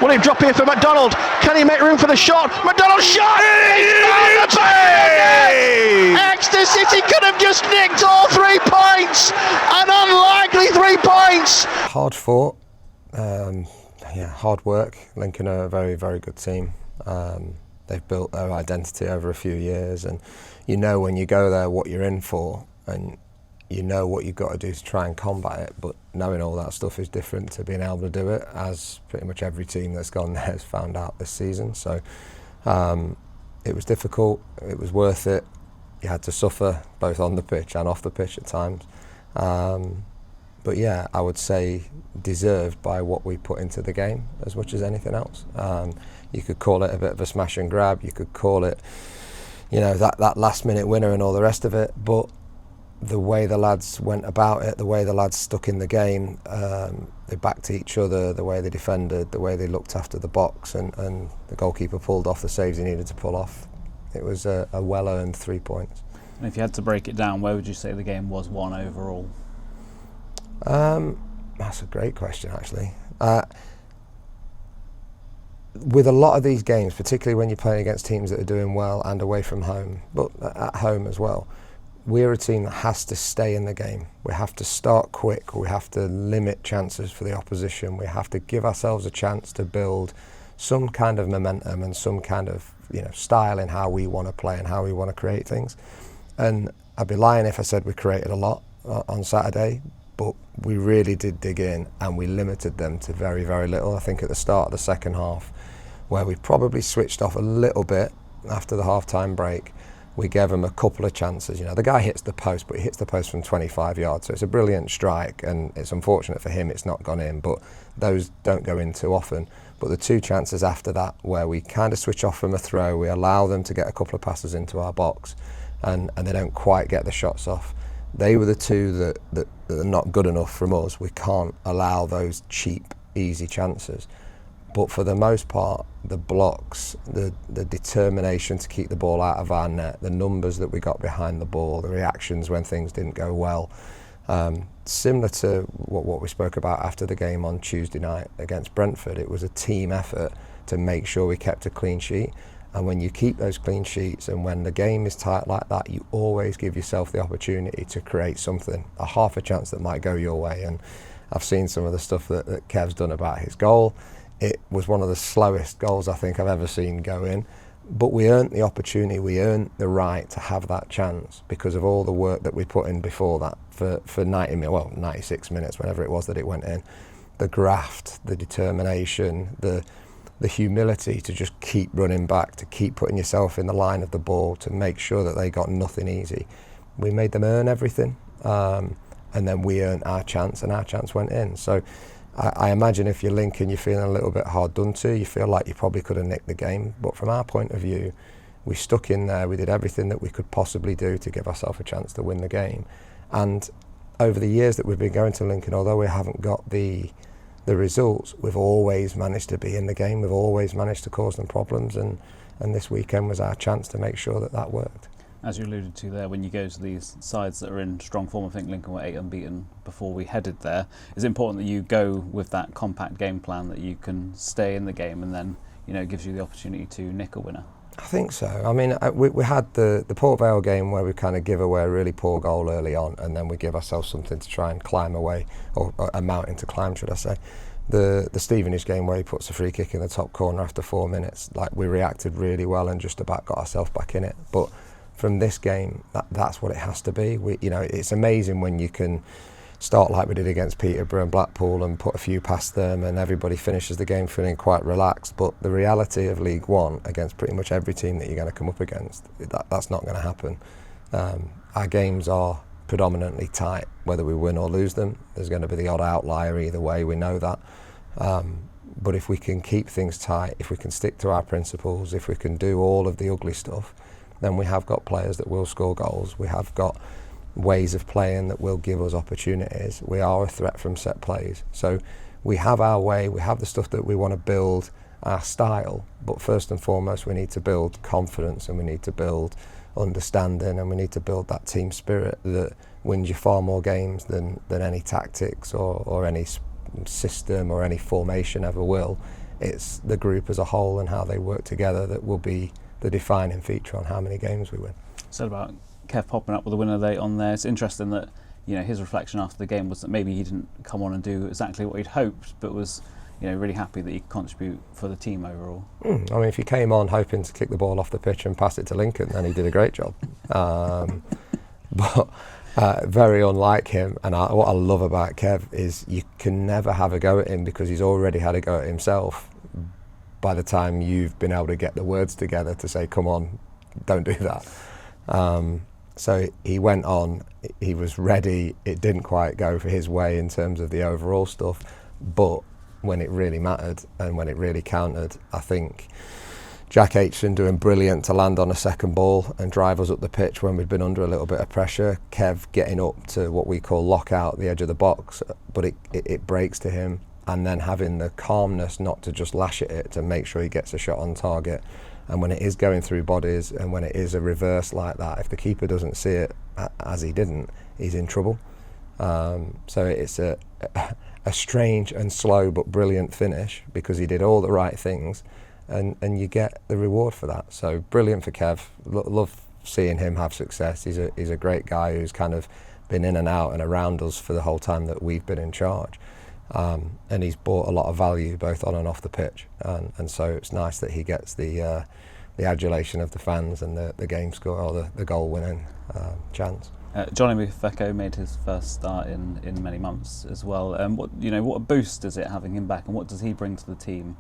Will he drop here for McDonald? Can he make room for the shot? McDonald shot! He's found the back again! Exeter City could have just nicked all 3 points! An unlikely 3 points! Hard fought, hard work. Lincoln are a very, very good team. They've built their identity over a few years, and you know when you go there what you're in for, and you know what you've got to do to try and combat it, but knowing all that stuff is different to being able to do it, as pretty much every team that's gone there has found out this season. So it was difficult, it was worth it. You had to suffer both on the pitch and off the pitch at times. But yeah, I would say deserved by what we put into the game as much as anything else. You could call it a bit of a smash and grab, you could call it, you know, that last minute winner and all the rest of it, but the way the lads went about it, the way the lads stuck in the game, they backed each other, the way they defended, the way they looked after the box, and the goalkeeper pulled off the saves he needed to pull off. It was a well-earned 3 points. And if you had to break it down, where would you say the game was won overall? That's a great question, actually. With a lot of these games, particularly when you're playing against teams that are doing well and away from home, but at home as well, we're a team that has to stay in the game. We have to start quick, we have to limit chances for the opposition, we have to give ourselves a chance to build some kind of momentum and some kind of, you know, style in how we want to play and how we want to create things. And I'd be lying if I said we created a lot on Saturday, but we really did dig in and we limited them to very, very little. I think at the start of the second half, where we probably switched off a little bit after the half-time break, we gave him a couple of chances. You know, the guy hits the post, but he hits the post from 25 yards, so it's a brilliant strike, and it's unfortunate for him it's not gone in, but those don't go in too often. But the 2 chances after that, where we kind of switch off from a throw, we allow them to get a couple of passes into our box, and they don't quite get the shots off. They were the 2 that are not good enough from us. We can't allow those cheap, easy chances. But for the most part, the blocks, the determination to keep the ball out of our net, the numbers that we got behind the ball, the reactions when things didn't go well, similar to what we spoke about after the game on Tuesday night against Brentford, it was a team effort to make sure we kept a clean sheet. And when you keep those clean sheets and when the game is tight like that, you always give yourself the opportunity to create something, a half a chance that might go your way. And I've seen some of the stuff that Kev's done about his goal. It was one of the slowest goals I think I've ever seen go in, but we earned the opportunity, we earned the right to have that chance because of all the work that we put in before that for 96 minutes, whenever it was that it went in. The graft, the determination, the humility to just keep running back, to keep putting yourself in the line of the ball, to make sure that they got nothing easy. We made them earn everything, and then we earned our chance, and our chance went in. So I imagine if you're Lincoln, you're feeling a little bit hard done to. You feel like you probably could have nicked the game. But from our point of view, we stuck in there. We did everything that we could possibly do to give ourselves a chance to win the game. And over the years that we've been going to Lincoln, although we haven't got the results, we've always managed to be in the game. We've always managed to cause them problems. And this weekend was our chance to make sure that that worked. As you alluded to there, when you go to these sides that are in strong form, I think Lincoln were 8 unbeaten before we headed there. It's important that you go with that compact game plan, that you can stay in the game and then, you know, it gives you the opportunity to nick a winner. I think so. I mean, we had the Port Vale game where we kind of give away a really poor goal early on, and then we give ourselves something to try and climb away, or a mountain to climb, should I say. The Stevenage game where he puts a free kick in the top corner after 4 minutes, like, we reacted really well and just about got ourselves back in it. But from this game, that's what it has to be. You know, it's amazing when you can start like we did against Peterborough and Blackpool and put a few past them and everybody finishes the game feeling quite relaxed. But the reality of League One against pretty much every team that you're going to come up against, that's not going to happen. Our games are predominantly tight, whether we win or lose them. There's going to be the odd outlier either way, we know that. But if we can keep things tight, if we can stick to our principles, if we can do all of the ugly stuff, then we have got players that will score goals. We have got ways of playing that will give us opportunities. We are a threat from set plays. So we have our way, we have the stuff that we want to build, our style, but first and foremost we need to build confidence and we need to build understanding and we need to build that team spirit that wins you far more games than any tactics or any system or any formation ever will. it's the group as a whole and how they work together that will be the defining feature on how many games we win. Said about Kev popping up with the winner date on there. It's interesting that his reflection after the game was that maybe he didn't come on and do exactly what he'd hoped, but was really happy that he could contribute for the team overall. I mean, if he came on hoping to kick the ball off the pitch and pass it to Lincoln, then he did a great job. But very unlike him, and what I love about Kev is you can never have a go at him because he's already had a go at himself by the time you've been able to get the words together to say, come on, don't do that. So he went on, he was ready, it didn't quite go for his way in terms of the overall stuff, but when it really mattered and when it really counted, I think Jack Aitchison doing brilliant to land on a second ball and drive us up the pitch when we'd been under a little bit of pressure, Kev getting up to what we call lock out the edge of the box, but it breaks to him, and then having the calmness not to just lash at it, to make sure he gets a shot on target. And when it is going through bodies and when it is a reverse like that, if the keeper doesn't see it, as he didn't, he's in trouble. So it's a strange and slow but brilliant finish because he did all the right things, and you get the reward for that. So brilliant for Kev. Love seeing him have success. He's a great guy who's kind of been in and out and around us for the whole time that we've been in charge. And he's brought a lot of value both on and off the pitch, and so it's nice that he gets the adulation of the fans and the game score or the goal winning chance. Johnny Mufeko made his first start in many months as well. What a boost is it having him back, and what does he bring to the team?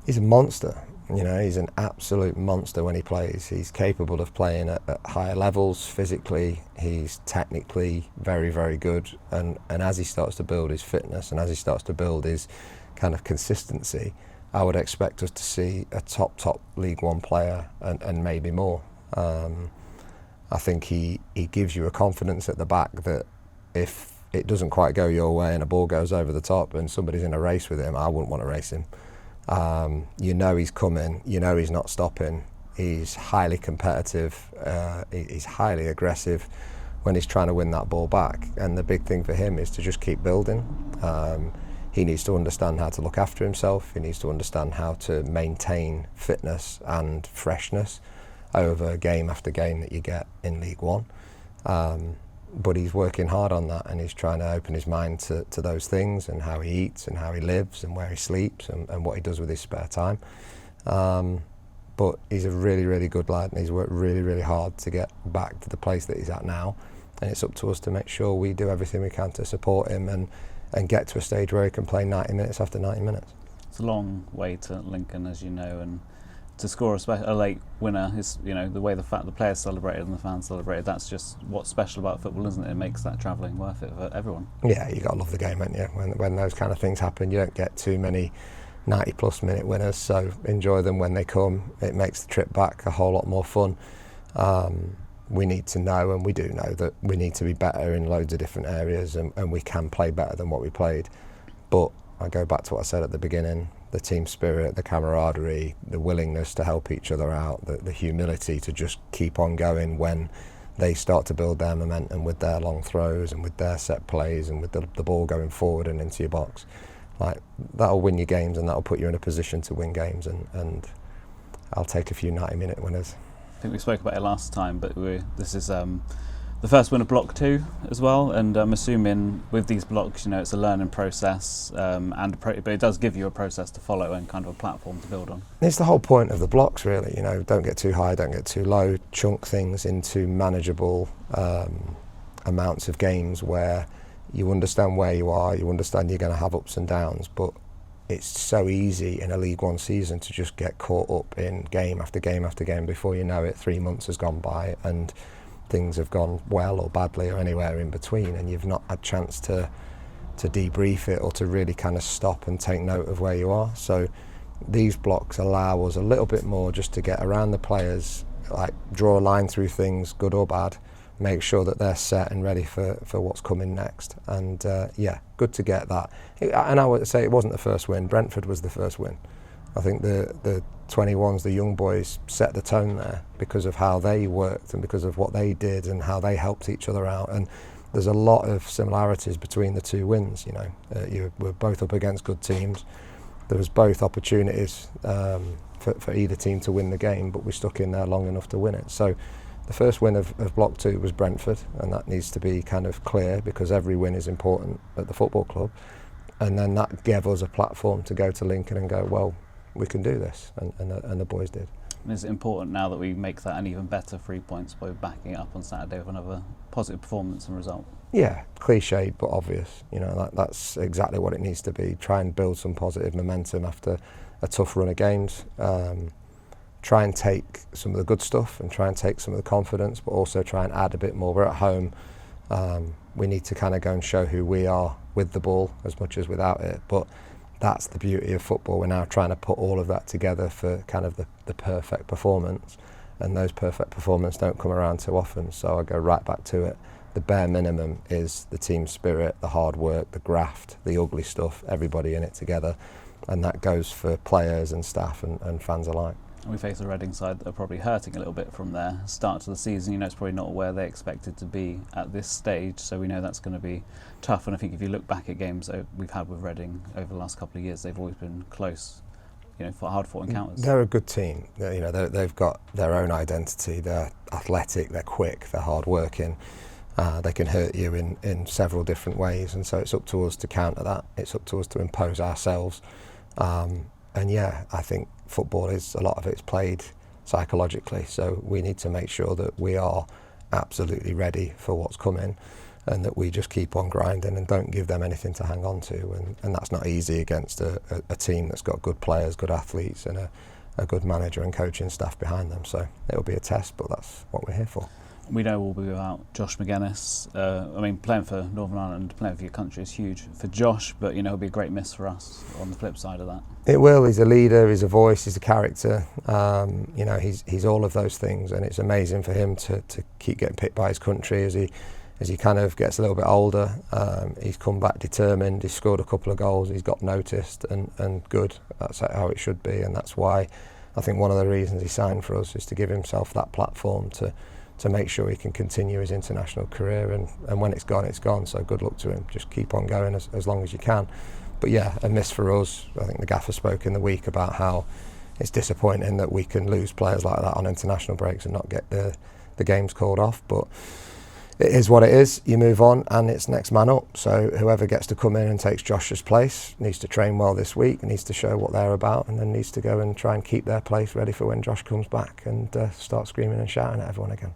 He's a monster. He's an absolute monster when he plays. He's capable of playing at higher levels physically. He's technically very, very good. And as he starts to build his fitness and as he starts to build his kind of consistency, I would expect us to see a top League One player and maybe more. I think he gives you a confidence at the back that if it doesn't quite go your way and a ball goes over the top and somebody's in a race with him, I wouldn't want to race him. He's coming, he's not stopping. He's highly competitive, he's highly aggressive when he's trying to win that ball back, and the big thing for him is to just keep building. He needs to understand how to look after himself, he needs to understand how to maintain fitness and freshness over game after game that you get in League One. But he's working hard on that, and he's trying to open his mind to those things, and how he eats and how he lives and where he sleeps and what he does with his spare time. But he's a really, really good lad, and he's worked really, really hard to get back to the place that he's at now, and it's up to us to make sure we do everything we can to support him and get to a stage where he can play 90 minutes after 90 minutes. It's a long way to Lincoln, as you know, and to score a late winner is, the way the players celebrated and the fans celebrated, that's just what's special about football, isn't it? It makes that travelling worth it for everyone. Yeah, you got to love the game, haven't you? When those kind of things happen, you don't get too many 90-plus minute winners, so enjoy them when they come. It makes the trip back a whole lot more fun. We need to know, and we do know, that we need to be better in loads of different areas, and we can play better than what we played. But I go back to what I said at the beginning, the team spirit, the camaraderie, the willingness to help each other out, the humility to just keep on going when they start to build their momentum with their long throws and with their set plays and with the ball going forward and into your box. Like, that'll win you games, and that'll put you in a position to win games, and I'll take a few 90-minute winners. I think we spoke about it last time, but this is the first win of Block 2 as well, and I'm assuming with these blocks, it's a learning process, but it does give you a process to follow and kind of a platform to build on. It's the whole point of the blocks, really. Don't get too high, don't get too low. Chunk things into manageable amounts of games where you understand where you are, you understand you're going to have ups and downs, but it's so easy in a League One season to just get caught up in game after game after game. Before you know it, 3 months has gone by and things have gone well or badly or anywhere in between, and you've not had a chance to debrief it or to really kind of stop and take note of where you are. So these blocks allow us a little bit more just to get around the players, like draw a line through things, good or bad, make sure that they're set and ready for what's coming next. And good to get that. And I would say it wasn't the first win, Brentford was the first win. I think the 21s, the young boys, set the tone there because of how they worked and because of what they did and how they helped each other out. And there's a lot of similarities between the two wins. You were both up against good teams. there was both opportunities for either team to win the game, but we stuck in there long enough to win it. So the first win of Block 2 was Brentford, and that needs to be kind of clear because every win is important at the football club. And then that gave us a platform to go to Lincoln and go, well, we can do this, and the boys did. And is it important now that we make that an even better 3 points by backing it up on Saturday with another positive performance and result? Yeah, cliched but obvious. You know, that's exactly what it needs to be. Try and build some positive momentum after a tough run of games. Try and take some of the good stuff and try and take some of the confidence, but also try and add a bit more. We're at home. We need to kind of go and show who we are with the ball as much as without it. But that's the beauty of football. We're now trying to put all of that together for kind of the perfect performance. And those perfect performances don't come around too often. So I go right back to it. The bare minimum is the team spirit, the hard work, the graft, the ugly stuff, everybody in it together. And that goes for players and staff and fans alike. We face a Reading side that are probably hurting a little bit from their start to the season. You know, it's probably not where they expected to be at this stage, so we know that's going to be tough. And I think if you look back at games we've had with Reading over the last couple of years, they've always been close, you know, for hard-fought encounters. They're a good team. They've got their own identity. They're athletic, they're quick, they're hard-working. They can hurt you in several different ways, and so it's up to us to counter that. It's up to us to impose ourselves. And yeah, I think football is, a lot of it's played psychologically, so we need to make sure that we are absolutely ready for what's coming and that we just keep on grinding and don't give them anything to hang on to, and that's not easy against a team that's got good players, good athletes and a good manager and coaching staff behind them. So it'll be a test, but that's what we're here for. We know we'll be without Josh McGuinness. I mean, playing for Northern Ireland, playing for your country is huge for Josh, but you know, it'll be a great miss for us on the flip side of that. It will. He's a leader, he's a voice, he's a character. You know, he's all of those things, and it's amazing for him to keep getting picked by his country as he kind of gets a little bit older. He's come back determined, he's scored a couple of goals, he's got noticed and good. That's how it should be, and that's why I think one of the reasons he signed for us is to give himself that platform to make sure he can continue his international career, and when it's gone, it's gone. So good luck to him. Just keep on going as long as you can. But yeah, a miss for us. I think the gaffer spoke in the week about how it's disappointing that we can lose players like that on international breaks and not get the games called off. But it is what it is. You move on, and it's next man up. So whoever gets to come in and takes Josh's place needs to train well this week, needs to show what they're about, and then needs to go and try and keep their place ready for when Josh comes back and start screaming and shouting at everyone again.